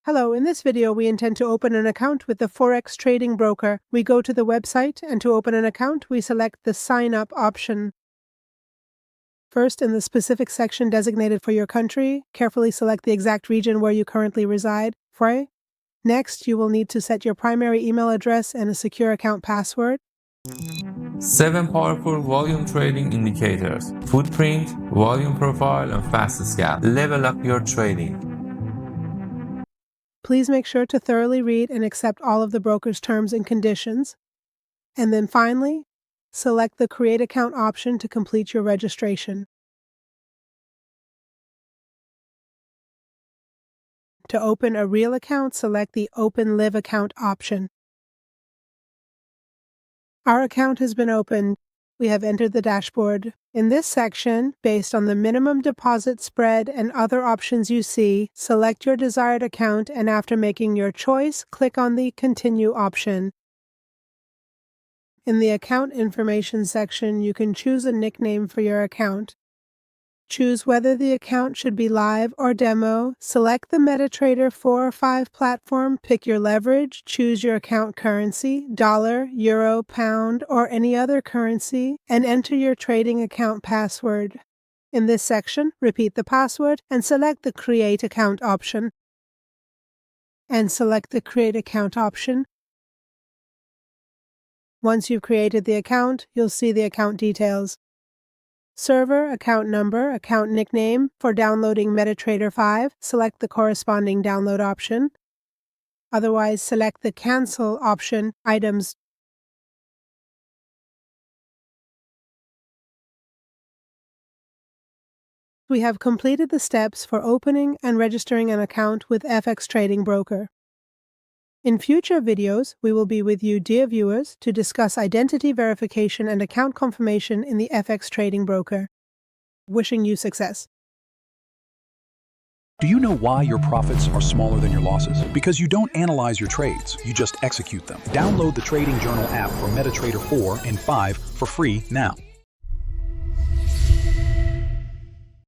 Hello, in this video we intend to open an account with the Forex trading broker. We go to the website, and to open an account we select the Sign Up option. First, in the specific section designated for your country, carefully select the exact region where you currently reside. Next, you will need to set your primary email address and a secure account password. 7 powerful volume trading indicators: footprint, volume profile, and fast scalp. Level up your trading. Please make sure to thoroughly read and accept all of the broker's terms and conditions. And then finally, select the Create Account option to complete your registration. To open a real account, select the Open Live Account option. Our account has been opened. We have entered the dashboard. In this section, based on the minimum deposit spread and other options you see, select your desired account, and after making your choice, click on the Continue option. In the Account Information section, you can choose a nickname for your account. Choose whether the account should be live or demo. Select the MetaTrader 4 or 5 platform. Pick your leverage. Choose your account currency, dollar, euro, pound, or any other currency, and enter your trading account password. In this section, repeat the password and select the Create Account option. And select the Create Account option. Once you've created the account, you'll see the account details. Server, account number, account nickname. For downloading MetaTrader 5, select the corresponding download option. Otherwise, select the Cancel option, Items. We have completed the steps for opening and registering an account with FXTrading broker. In future videos, we will be with you, dear viewers, to discuss identity verification and account confirmation in the FXTrading broker. Wishing you success. Do you know why your profits are smaller than your losses? Because you don't analyze your trades, you just execute them. Download the Trading Journal app for MetaTrader 4 and 5 for free now.